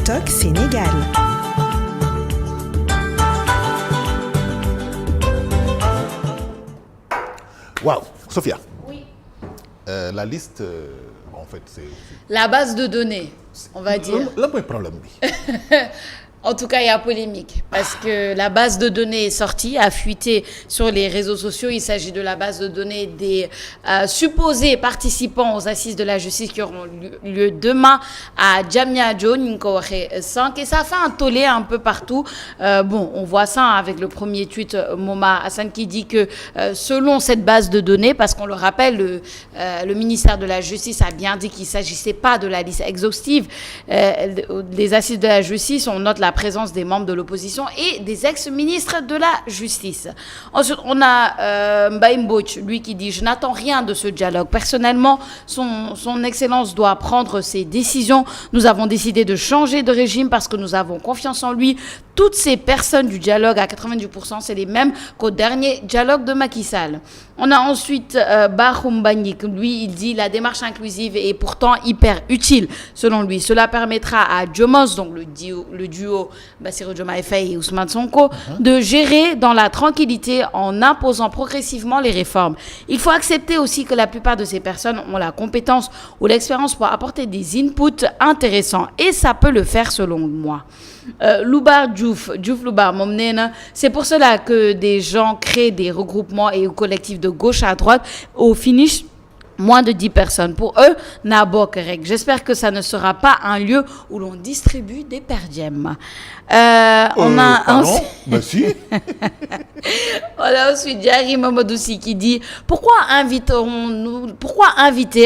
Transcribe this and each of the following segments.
TikTok Sénégal. Waaw, Sophia. Oui. La liste, en fait, c'est... La base de données, on va dire. Là, mooy problème bi. En tout cas, il y a polémique parce que la base de données est sortie, a fuité sur les réseaux sociaux. Il s'agit de la base de données des supposés participants aux assises de la justice qui auront lieu demain à Diamniadio, et ça fait un tollé un peu partout. Bon, on voit ça avec le premier tweet Moma Hassan qui dit que selon cette base de données, parce qu'on le rappelle, le ministère de la Justice a bien dit qu'il ne s'agissait pas de la liste exhaustive. Les assises de la justice, on note la présence des membres de l'opposition et des ex-ministres de la Justice. Ensuite, on a Mbaye Mbodj, lui qui dit « Je n'attends rien de ce dialogue. Personnellement, son Excellence doit prendre ses décisions. Nous avons décidé de changer de régime parce que nous avons confiance en lui. Toutes ces personnes du dialogue, à 90%, c'est les mêmes qu'au dernier dialogue de Macky Sall. » On a ensuite Bahoum Bagnik. Lui, il dit « La démarche inclusive est pourtant hyper utile. Selon lui, cela permettra à Diomos, donc le duo Bassirou Diomaye Faye et Ousmane Sonko, de gérer dans la tranquillité en imposant progressivement les réformes. Il faut accepter aussi que la plupart de ces personnes ont la compétence ou l'expérience pour apporter des inputs intéressants. Et ça peut le faire selon moi. Loubar Diouf Loubar moom nee na c'est pour cela que des gens créent des regroupements et collectifs de gauche à droite au finish moins de 10 personnes. Pour eux, n'a bokk rek. J'espère que ça ne sera pas un lieu où l'on distribue des perdièmes. On a pardon? Bah si. On a ensuite Diary Mamadou-Si qui dit pourquoi inviter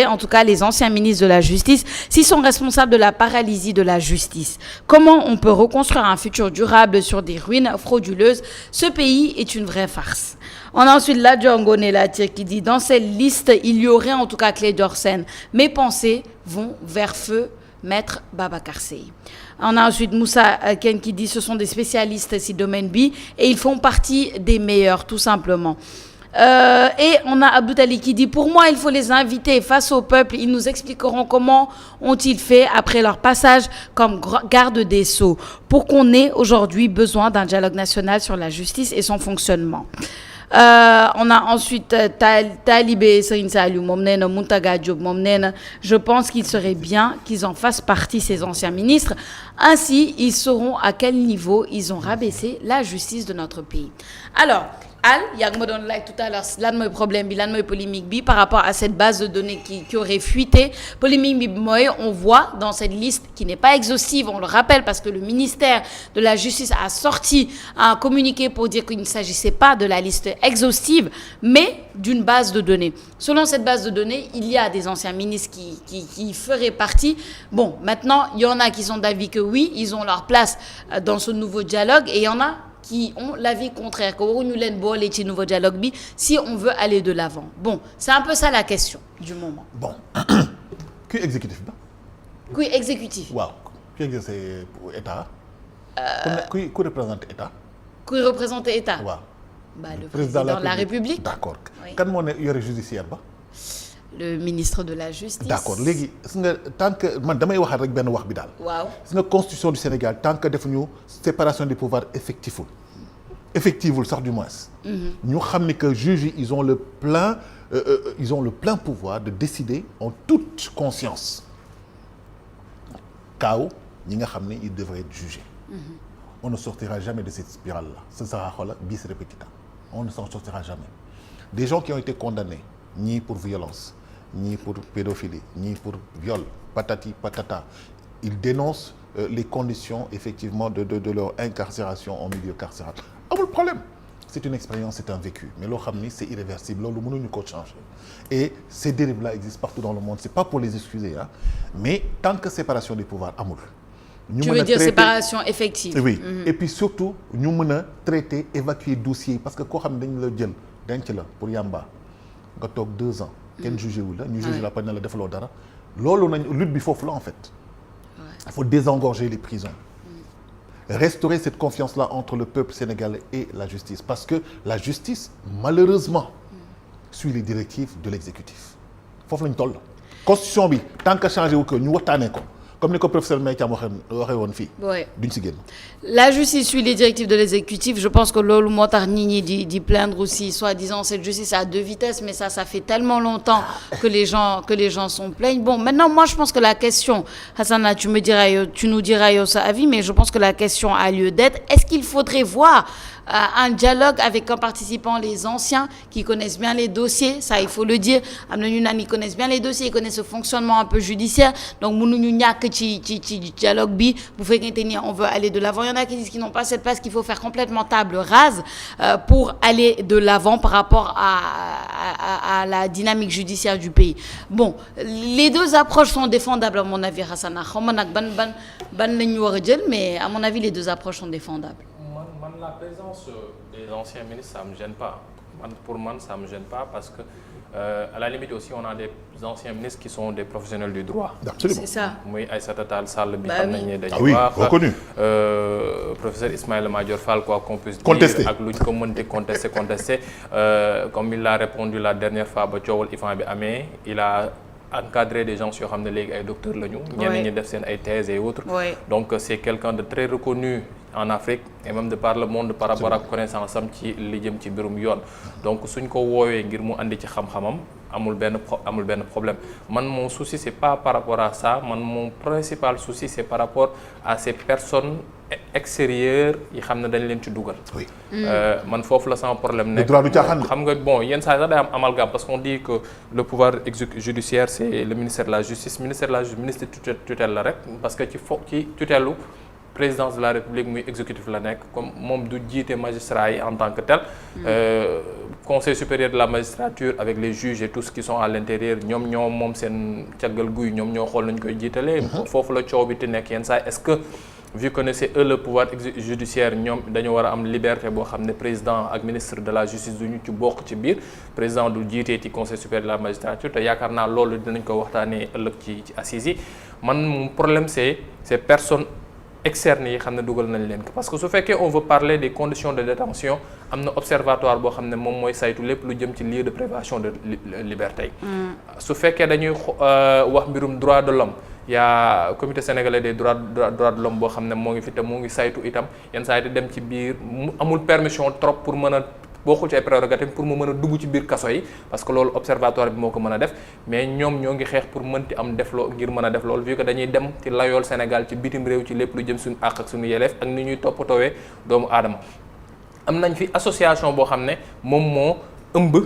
en tout cas les anciens ministres de la Justice s'ils sont responsables de la paralysie de la justice? Comment on peut reconstruire un futur durable sur des ruines frauduleuses? Ce pays est une vraie farce. On a ensuite Ladjo Ngoné Latyr qui dit dans cette liste, il y aurait en tout cas Clédor Sène. Mes pensées vont vers feu Maître Babacar Sèye. On a ensuite Moussa Ken qui dit ce sont des spécialistes si domaine B et ils font partie des meilleurs tout simplement. Et on a Abdou Ali qui dit pour moi il faut les inviter face au peuple, ils nous expliqueront comment ont-ils fait après leur passage comme garde des Sceaux pour qu'on ait aujourd'hui besoin d'un dialogue national sur la justice et son fonctionnement. On a ensuite Talibé Serigne Saliou moom nee na Mountaga Diop moom nee na je pense qu'il serait bien qu'ils en fassent partie ces anciens ministres. Ainsi, ils sauront à quel niveau ils ont rabaissé la justice de notre pays. Alors, Al, yaa ngi ma doon laaj tout à l'heure lan mooy problème bi lan mooy polémique bi par rapport à cette base de données qui aurait fuité. Polémique bi mooy on voit dans cette liste qui n'est pas exhaustive, on le rappelle parce que le ministère de la Justice a sorti un communiqué pour dire qu'il ne s'agissait pas de la liste exhaustive mais d'une base de données. Selon cette base de données, il y a des anciens ministres qui feraient partie. Bon, maintenant, il y en a qui sont d'avis que oui, ils ont leur place dans ce nouveau dialogue et il y en a qui ont l'avis contraire, que waruñu leen boole ci nouveau dialogue bi si on veut aller de l'avant. Bon, c'est un peu ça la question du moment. Bon, kuy exécutif ba? Kuy exécutif. Waaw, kuy exercer pour État. Kuy représente État. Kuy représente État. Waaw. Bah, le président de la République. D'accord. Oui. Kan moo ne yore judiciaire ba? Le ministre de la Justice. D'accord. Léegi gis nga tant que man damay waxaat rek benn wax bi daal. Waaw. Gis nga constitution du Sénégal tant que defuñu séparation des pouvoirs effective sax du moins. ñu xam ni que juges yi ils ont le plein pouvoir de décider en toute conscience kaaw ñi nga xam ne ils devraient être jugés. On ne sortira jamais de cette spirale là. Ce sera bis repetita. On ne s'en sortira jamais. Des gens qui ont été condamnés ni pour violence, ni pour pédophilie, ni pour viol, patati patata, ils dénoncent les conditions effectivement de leur incarcération en milieu carcéral. Amul problème. C'est une expérience, c'est un vécu. Mais loo xam ni c'est irréversible. Loolu mënuñu ko changer. Et ces dérives-là existent partout dans le monde. C'est pas pour les excuser, hein. Mais tant que séparation des pouvoirs amul. Tu veux dire séparation effective. Oui. Et puis surtout ñu mën a traiter évacuer dossier parce que koo xam ne dañ la jël denc la pour yamba nga toog 2 ans. kenn jugé wu la ñu jugé la pas ne la defaloo dara. loolu nañ lutte bi foofu la en fait. Il faut désengorger les prisons. Restaurer cette confiance-là entre le peuple sénégalais et la justice parce que la justice malheureusement suit les directives de l'exécutif. Foofu lañ toll. Constitution bi tant que changé wu ko ñu waxtaanee ko. comme ni ko professeur Mbaye Thiam waxee woon fii. duñ si génn. La justice suit les directives de l'exécutif. Je pense que loolu moo tax nit ñi di plaindre aussi, soi-disant cette justice à deux vitesses, mais ça fait tellement longtemps que les gens s'en plaignent. Bon, maintenant moi je pense que la question, Hassana, tu nous diras sa avis, mais je pense que la question a lieu d'être. Est-ce qu'il faudrait voir un dialogue avec un participant, les anciens qui connaissent bien les dossiers, ça il faut le dire. Am na ñu naan ils connaissent bien les dossiers, ils connaissent le fonctionnement un peu judiciaire, donc mënuñu ñàkk ci dialogue bi bu fekkente ni on veut aller de l'avant. Il y en a qui disent qu'ils n'ont pas cette place, qu'il faut faire complètement table rase pour aller de l'avant par rapport à la dynamique judiciaire du pays. Bon, les deux approches sont défendables à mon avis, Hassana. Xaw ma nag ban la ñu war a jël, mais à mon avis les deux approches sont défendables. La présence des anciens ministres, ça me gêne pas. Pour moi, ça me gêne pas parce que, à la limite aussi, on a des anciens ministres qui sont des professionnels du droit. Absolument. C'est ça. Oui, Aïssata Tall Sall, oui, reconnu. Professeur Ismaïla Madior Fall, quoi qu'on puisse dire. Contesté. Avec lui, contesté. Comme il l'a répondu la dernière fois, il a encadré des gens qui sont des docteurs, ñenn ñi def seen ay thèses et autres. Oui. Donc c'est quelqu'un de très reconnu en Afrique et même de par le monde par rapport ak connaissance am ci li jëm ci mbirum yoon. Donc suñ ko woowee ngir mu andi ci xam-xamam amul benn problème. Man mon souci c'est pas par rapport à ça, mon principal souci c'est par rapport à ces personnes extérieures yi xam ne dañ leen ci dugal. Oui. Man foofu la sama problème nekk. Le droit du caaxaan. Xam nga bon yenn saa yi sax day am amalgame parce qu'on dit que le pouvoir judiciaire c'est le ministère de la justice. Ministère tutelle la rek parce que ci tutelu présidence de la République muy exécutif la nekk comme moom du jiite magistrat yi en tant que tel. Conseil supérieur de la magistrature avec les juges et tous qui sont à l'intérieur ñoom moom seen caggal guy ñoom ñoo xool nañu koy jiitalee. Foofu la coow bi te nekk yenn saa est-ce que vu que c'est eux le pouvoir judiciaire ñoom dañu war a am liberté boo xam ne président ak ministre de la justice du ñu ci bokk ci biir président du jiitee ci conseil supérieur de la magistrature te yaakaar naa loolu dinañ ko waxtaanee ëllëg ci assises yi man mon problème c'est ces personnes externes yi xam ne dugal nañ leen parce que su fekkee on veut parler des conditions de détention am na observatoire boo xam ne moom mooy saytu lépp lu jëm ci lieu de privation de liberté su fekkee dañuy wax mbirum droit de l'homme y a comité sénégalais des droits de l'homme boo xam ne moo ngi fi te moo ngi saytu itam yenn saa yi dem ci biir mu amul permission trop pour mën a bokkul ci ay prérogatives pour mu mën a dugg ci biir kaso yi parce que loolu observatoire bi moo ko mën a def mais ñoom ñoo ngi xeex pour mënti am def loo ngir mën a def loolu vu que dañuy dem ci layool Sénégal ci bitim réew ci lépp lu jëm suñu àq ak suñu yelleef ak ni ñuy toppatoowee doomu aadama am nañ fi association boo xam ne moom moo ëmb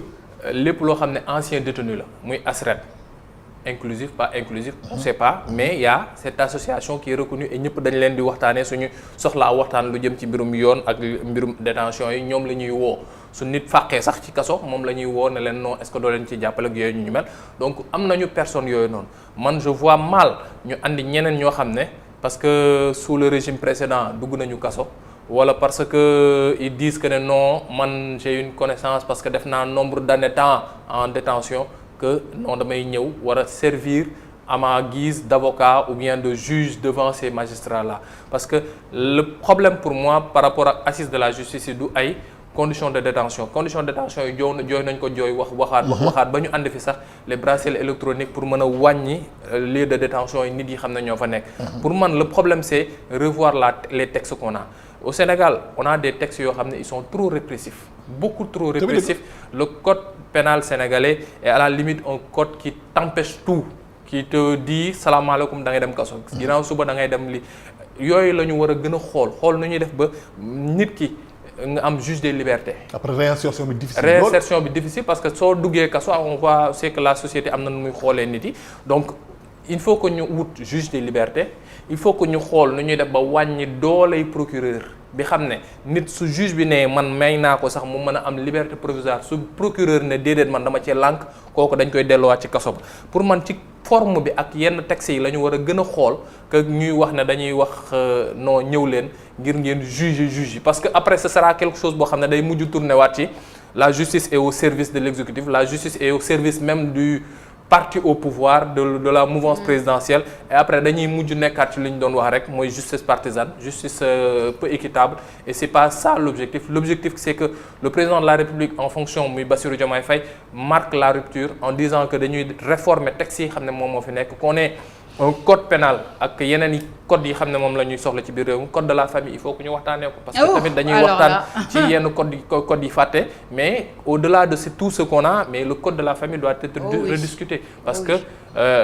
lépp loo xam ne ancien détenu la muy ASRED inclusif pas inclusif on sait pas mais il y a cette association qui est reconnue et ñëpp dañ leen di waxtaanee suñu soxlaa waxtaan lu jëm ci mbirum yoon ak mbirum détention yi ñoom la ñuy woo su nit fàqee sax ci kaso moom la ñuy woo ne leen non est-ce que doo leen ci jàppale ak yooyu ñu mel donc am nañu personnes yooyu noonu man je vois mal ñu andi ñeneen ñoo xam ne parce que sous le régime précédent dugg nañu kaso wala parce que ils disent que ne non man j'ai une connaissance parce que def naa nombre d'années temps en détention que non damay ñëw war a servir à ma guise d'avocat ou bien de juge devant ces magistrats-là parce que le problème pour moi par rapport ak assise de la justice yi du ay conditions de détention yi jooy nañ ko jooy waxaat ba ñu ànd fi sax les bracelets électroniques pour mën a wàññi lieu de détention yi nit yi xam ne ñoo fa nekk pour man le problème c'est revoir les textes qu'on a au Sénégal on a des textes yoo xam ne ils sont trop répressifs beaucoup trop répressifs le code pénal sénégalais est à la limite un code qui t'empêche tout qui te dit salaamaaleykum da ngay dem kaso ginnaaw suba da ngay dem li yooyu la ñu war a gën a xool nu ñuy def ba nit ki nga am juge des libertés. après réinsertion bi difficile. réinsertion bi difficile parce que soo duggee kaso on voit c'est que la société am na nu muy xoolee nit yi donc il faut que ñu wut juge des libertés il faut que ñu xool nu ñuy def ba wàññi dooley procureur bi xam ne nit su juge bi ne man may naa ko sax mu mën a am liberté provisoire su procureur ne déedéet man dama cee lànk kooku dañ koy delluwaat ci kaso ba pour man ci forme bi ak yenn textes yi la ñu war a gën a xool que ñuy wax ne dañuy wax non ñëw leen ngir ngeen juge yi parce que après ce sera quelque chose boo xam ne day mujj tourner waat ci la justice est au service de l'exécutif la justice est au service même du parti au pouvoir de la mouvance présidentielle et après dañuy mujj nekkaat ci li ñu doon wax rek mooy justice partisane justice peu équitable et c'est pas ça l'objectif c'est que le président de la République en fonction muy Bassirou Diomaye Faye marque la rupture en disant que dañuy réformer textes yi xam ne moom moo fi nekk qu'on ait un code pénal ak yeneen i code yi xam ne moom la ñuy soxla ci biir réew mi code de la famille il faut que ñu waxtaanee ko. parce que tamit dañuy waxtaan ci yenn code yi fàtte. mais au-delà de tout ce qu'on a mais le code de la famille doit être rediscuté. parce que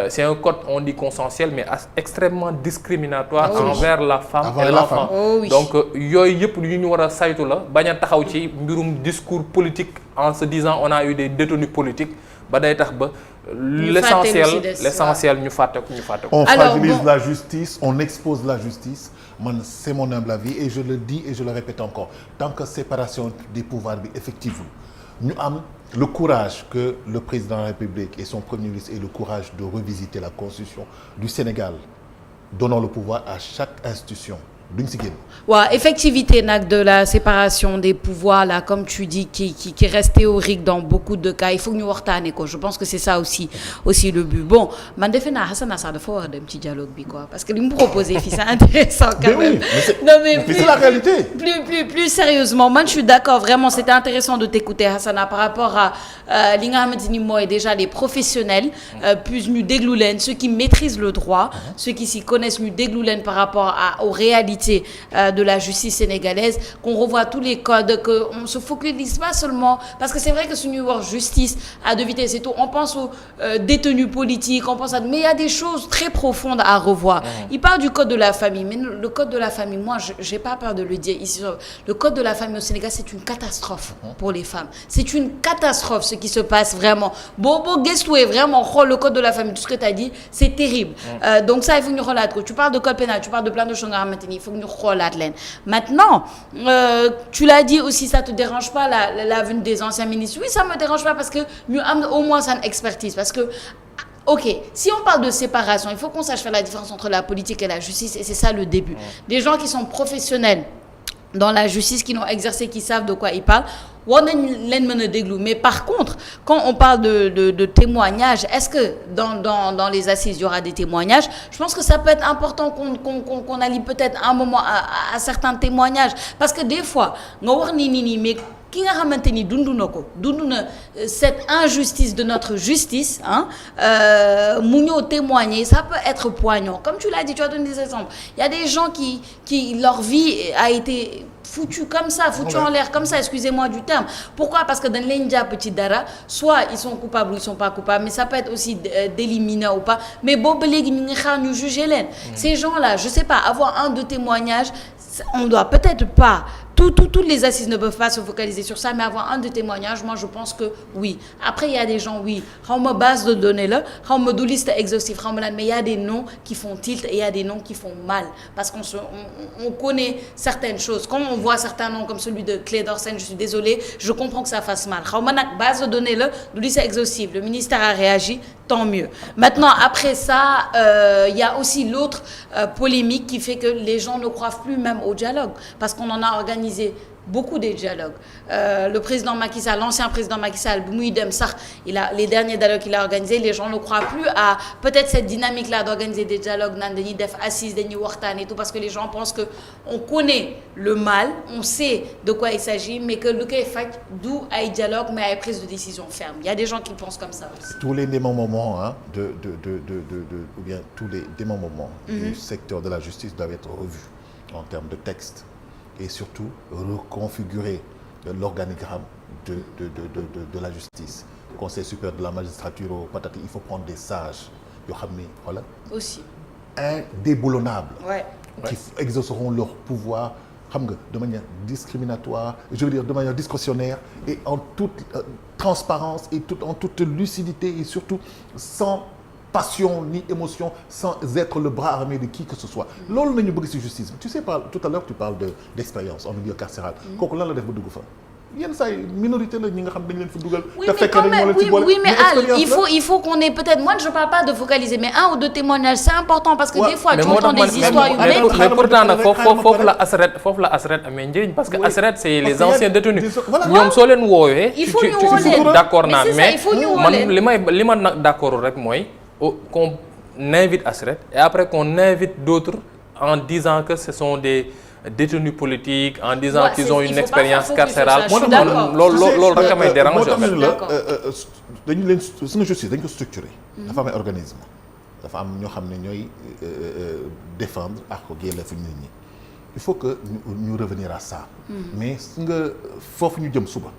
c'est un code on dit consensuel mais extrêmement discriminatoire envers la femme et l'enfant. donc yooyu yëpp yu ñu war a saytu la bañ a taxaw ci mbirum discours politique en se disant on a eu des détenus politiques ba day tax ba. l'essentiel ñu fàtte ko. on fragilise la justice on expose la justice c'est mon humble avis et je le dis et je le répète encore tant que séparation des pouvoirs bi effective ñu am le courage que le président de la République et son premier ministre aient le courage de revisiter la constitution du Sénégal donnant le pouvoir à chaque institution duñ si génn. waaw effectivité nag de la séparation des pouvoirs là comme tu dis qui reste théorique dans beaucoup de cas il faut que ñu waxtaanee ko je pense que c'est ça aussi le but bon man defe naa Hassana sax dafa war a dem ci dialogue bi quoi parce que li mu proposé fii c'est intéressant quand même. Non mais c'est la réalité. plus sérieusement man je suis d'accord vraiment c'était intéressant de t'écouter Hassana par rapport à li nga xamante ni mooy déjà les professionnels plus ñu déglu leen ceux qui maîtrisent le droit ceux qui s'y connaissent ñu déglu leen par rapport aux réalités de la justice sénégalaise qu'on revoit tous les codes que on se focalise pas seulement parce que c'est vrai que suñuy wax justice à deux vitesses et tout on pense aux détenus politiques on pense à mais il y a des choses très profondes à revoir. Il parle du code de la famille mais le code de la famille moi j'ai pas peur de le dire ici le code de la famille au Sénégal c'est une catastrophe pour les femmes c'est une catastrophe ce qui se passe vraiment boo gëstuwee vraiment xool le code de la famille tout ce que tu as dit c'est terrible donc ça il faut ñu xoolaat ko tu parles de code pénal tu parles de plein de choses nga xamante ni ñu xoolaat leen maintenant tu l'as dit aussi ça te dérange pas la venue des anciens ministres oui ça me dérange pas parce que ñu am au moins seen expertise parce que ok si on parle de séparation il faut qu'on sache faire la différence entre la politique et la justice et c'est ça le début des gens qui sont professionnels dans la justice qui l'ont exercé qui savent de quoi ils parlent war nañ leen mën a déglu mais par contre quand on parle de témoignages est-ce que dans les assises il y aura des témoignages je pense que ça peut être important qu'on allie peut-être un moment à certains témoignages parce que des fois nga wax ni mais ki nga xamante ni dund na cette injustice de notre justice mu ñëw témoigner ça peut être poignant comme tu l'as dit tu as donné des exemples il y a des gens qui leur vie a été foutu comme ça foutu en l'air comme ça excusez-moi du terme pourquoi parce que dañ leen jàpp ci dara soit ils sont coupables ou ils sont pas coupables mais ça peut être aussi délit mineur ou pas mais boobu ba léegi ñu ngi xaar ñu juger leen ces gens-là je sais pas avoir un de témoignage on doit peut-être pas toutes les assises ne peuvent pas se focaliser sur ça mais avoir un de témoignage moi je pense que oui après il y a des gens oui xaw ma base de données la xaw ma du liste exhaustive xaw ma lan mais il y a des noms qui font tilt et il y a des noms qui font mal parce qu'on connaît certaines choses comme on voit certains noms comme celui de Clédor Sène je suis désolée je comprends que ça fasse mal xaw ma nag base de données la du liste exhaustive le ministère a réagi tant mieux maintenant après ça il y a aussi l'autre polémique qui fait que les gens ne croient plus même au dialogue parce qu'on en a organisé beaucoup de dialogues le président Macky Sall l'ancien président Macky Sall bi muy dem sax les derniers dialogues qu'il a organisés les gens ne croient plus à peut-être cette dynamique là d'organiser des dialogues naan dañuy def assises dañuy waxtaan et tout parce que les gens pensent que on connaît le mal on sait de quoi il s'agit mais que lu koy faj du ay dialogue mais ay prise de décision ferme il y a des gens qui pensent comme ça aussi. Tous les moments ou bien tous les moments du secteur de la justice doivent être revus en termes de texte et surtout reconfigurer l'organigramme de la justice. Conseil supérieur de la magistrature au patati, il faut prendre des sages yoo xam ni voilà. Aussi. Indéboulonnables. Qui exerceront leur pouvoir xam nga de manière discriminatoire, je veux dire de manière discrétionnaire et en toute transparence et en toute lucidité et surtout sans passion ni émotion sans être le bras armé de qui que ce soit loolu nañu bëgg ci justice tu sais pas tout à l'heure tu parles d'expérience en milieu carcéral kooku lan la def ba dugg fa yenn saa yi minorité la ñi nga xam dañ leen fa dugal oui mais il faut qu'on ait peut-être moi je parle pas de focaliser mais un ou deux témoignages c'est important parce que des fois tu entends des histoires humaines mais pourtant nag foofu la ASRED amee njëriñ parce que ASRED c'est les anciens détenus ñoom soo leen woowee il faut ñu woo leen d'accord naa mais man li ma nag d'accord rek mooy qu'on invite ASRED et après qu'on invite d'autres en disant que ce sont des détenus politiques en disant qu'ils ont une expérience carcérale loolu rek may déranger dañu leen suñu justice dañ ko structuré dafa am ay organisme dafa am ñoo xam ne ñooy défendre ak ko yelleefu nit ñi il faut que ñu revenir à ça. mais su nga foofu ñu jëm suba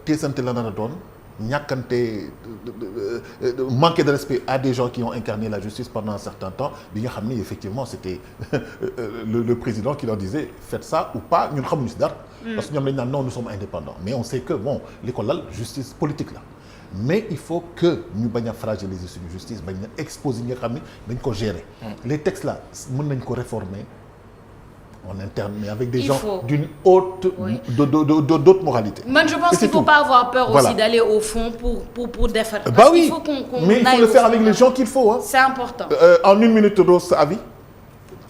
teesante la nar a doon ñàkkante manquer de respect à des gens qui ont incarné la justice pendant un certain temps bi nga xam ne effectivement c'était le président qui leur disait faites ça ou pas ñun xamuñu si dara. parce que ñoom lañu naan non nous sommes indépendants mais on sait que bon li ko lal justice politique la mais il faut que ñu bañ a fragiliser suñu justice bañ a exposer ñi nga xam ne dañ ko gérer. les textes là mën nañ ko réformer en interne mais avec des gens d'une haute d'autres moralités. Moi je pense qu'il ne faut pas avoir peur aussi d'aller au fond pour défaire. Bah oui, mais il faut le faire avec les gens qu'il faut. Hein. C'est important. En une minute, Rose, avis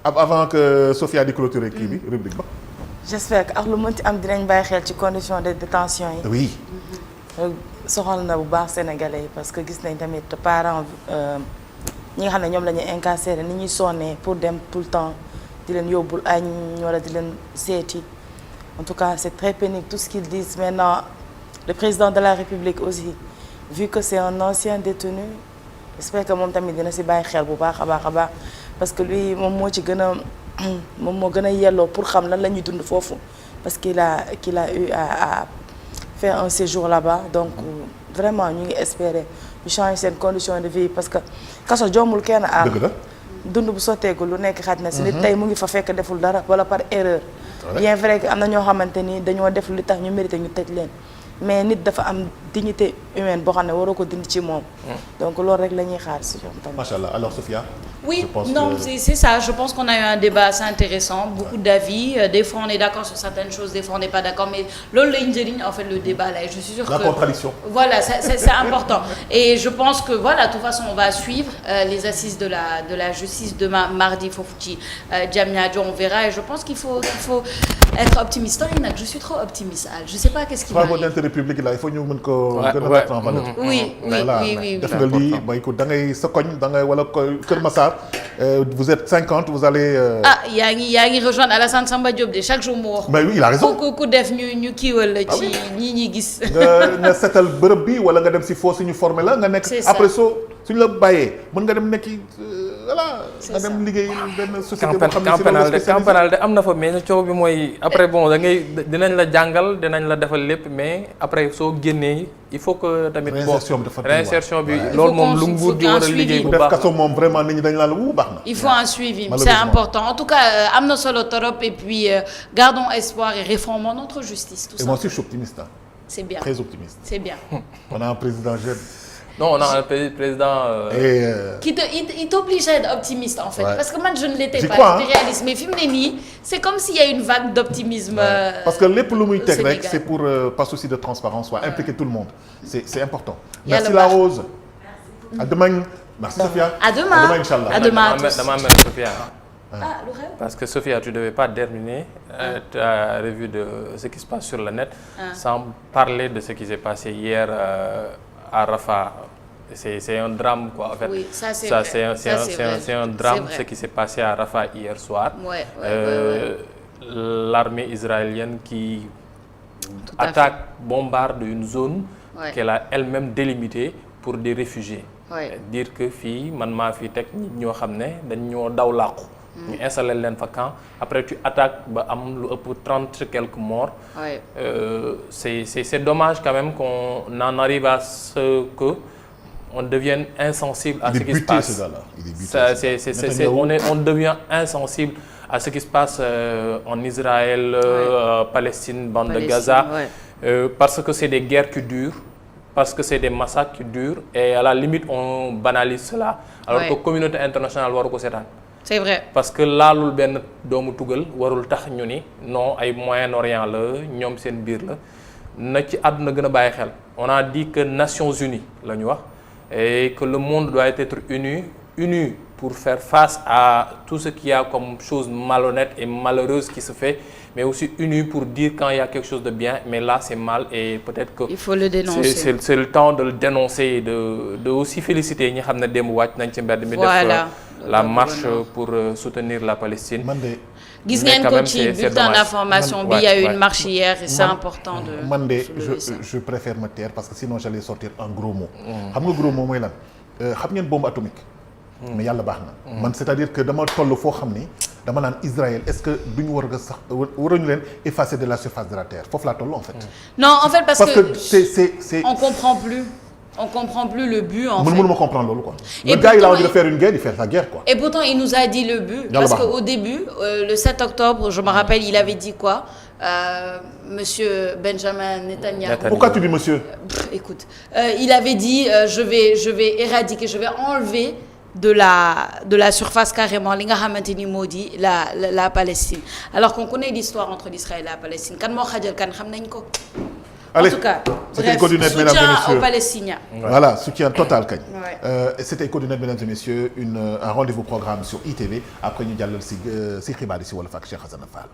avant que Sophia di clôturer kii bi rubrique ba. J'espère que ak lu mënti am dinañ bàyyi xel ci conditions de détention yi. Oui. soxal na bu baax Sénégalais yi parce que gis nañ tamit parents ñi nga xam ne ñoom la ñuy incarcéré ni ñuy sonnee pour dem tout le temps. di leen yóbbul añ wala di leen seeti en tout cas c'est très pénible tout ce qu'ils disent maintenant le président de la République aussi vu que c'est un ancien détenu j'espère que moom tamit dina si bàyyi xel bu baax a baax parce que lui moom moo ci gën a moom moo gën a yelloo pour xam lan la ñuy dund foofu parce qu'il a eu à faire un séjour là-bas donc vraiment ñu ngi espérer ñu changer seen condition de vie parce que kaso joomul kenn aar dund bu sotteeku lu nekk xaj na si nit tey mu ngi fa fekk deful dara wala par erreur bien vrai que am na ñoo xamante ni dañoo def li tax ñu mérité ñu tëj leen mais nit dafa am dignité humaine boo xam ne waroo ko dindi ci moom donc loolu rek la ñuy xaar si ñoom tamit. Machallah. Alors Sophia. Oui, non, c'est ça. Je pense qu'on a eu un débat assez intéressant, beaucoup d'avis. Des fois, on est d'accord sur certaines choses, des fois, on n'est pas d'accord. Mais en fait, le débat là, je suis sûre que... La contradiction. Voilà, c'est important. Et je pense que, voilà, de toute façon, on va suivre les assises de la justice demain, mardi, Fofouti, Diamniadio, on verra. Et je pense qu'il faut être optimiste. Je suis trop optimiste. Je ne sais pas qu'est-ce qui va arriver. Travaux République là, il faut nous mettre en valeur. Oui. Def nga lii ba écoute da ngay sa koñ da ngay wala Kër Massar vous êtes 50 vous allez. yaa ngi rejoindre Alassane Samba Diop de chaque jour mu wax. mais oui il a raison ku def ñu kiiwal la ci ñi ñuy gis. nga setal bërëb bi wala nga dem si foo suñu formé la nga nekk. après suñu la bàyyee mën nga dem nekki voilà. nga dem liggéey benn société boo xam ne camp pénal de am na fa mais coow bi mooy après bon da ngay dinañ la jàngal dinañ la defal lépp mais après soo génnee il faut que tamit. réinsertion bi loolu moom lu nguur gi war a liggéey bu baax def kaso moom vraiment nit ñi dañ la baax na. il faut un suivi c'est important en tout cas am na solo torop et puis gardons espoir et réformons notre justice tout ça. Et moi aussi je suis optimiste. C'est bien. Très optimiste. C'est bien. On a un président jeune. Non, on a un président... Qui t'oblige à être optimiste, en fait. Ouais. Parce que moi, je ne l'étais pas. Crois, j'étais réaliste. Mais Fimneni, c'est comme s'il y a une vague d'optimisme. Ouais. Parce que les plumes techniques, c'est pour, par souci de transparence, impliquer tout le monde. C'est important. Merci La Rose. À demain. Merci Sophia. À demain. À demain, Inch'Allah. À demain. Demain, Sophia. Parce que Sophia, tu ne devais pas terminer ta revue de ce qui se passe sur le net sans parler de ce qui s'est passé hier à Rafah. C'est un drame quoi en fait. Oui, ça c'est vrai. C'est un drame ce qui s'est passé à Rafah hier soir. L'armée israélienne qui attaque, bombarde une zone qu'elle a elle-même délimitée pour des réfugiés. Dire que fii man maa fi teg nit ñoo xam ne dañ ñoo daw làqu. ñu installé leen fa camp après tu attaques ba am lu ëpp 30 quelques morts. C'est dommage quand même qu'on en arrive à ce que on devienne insensible à ce qui se passe. On devient insensible à ce qui se passe en Israël, Palestine, bande de Gaza, parce que c'est des guerres qui durent. Parce que c'est des massacres qui durent et à la limite on banalise cela alors que communauté internationale waru ko seetaan. C'est vrai. Parce que laalul benn doomu tugal warul tax ñu ni non ay Moyen-Orient la ñoom seen biir la na ci àdduna gën a bàyyi xel. On a dit que Nations Unies la ñu wax et que le monde doit être uni pour faire face à tout ce qu'il y a comme chose malhonnête et malheureuse qui se fait. Mais aussi unis pour dire quand il y a quelque chose de bien, mais là c'est mal et peut-être que... Il faut le dénoncer. C'est le temps de le dénoncer et de aussi féliciter ñi xam ne démb wàcc nañ ci mbedd mi def la marche pour soutenir la Palestine. Gis ngeen ko ci bulletin d'information bi il y a eu une marche hier et c'est important de... je préfère me taire parce que sinon j'allais sortir un gros mot. Xam nga gros mot mooy lan xam ngeen bombe atomique. mais yàlla baax na. man c'est-à-dire que dama toll foo xam ni dama naan Israël est-ce que duñu war a sax waruñu leen effacer de la surface de la terre foofu laa toll en fait. non en fait parce que c'est on comprend plus le but en fait. mënuma comprendre loolu quoi. Et le gars il a envie de pourtant, faire une guerre il fait la guerre quoi. Et pourtant il nous a dit le but. Yàlla Parce baax na. qu'au début le 7 octobre je me rappelle il avait dit quoi monsieur Benjamin Netanyahu. Pourquoi tu dis monsieur? Écoute il avait dit je vais éradiquer je vais enlever de la surface carrément li nga xamante ni moo di la Palestine alors qu'on connaît l'histoire entre l'Israël et la Palestine kan moo xajal kan xam nañ ko. Allez, en tout cas c'était bref, Eco du Net, mesdames et soutien messieurs. aux Palestiniens. Voilà, soutien total kañ. Ouais. C'était Eco du Net, mesdames et messieurs, un rendez-vous programme sur ITV après ñu jàllal si xibaar yi si wolof ak Cheikh Hassana Fall.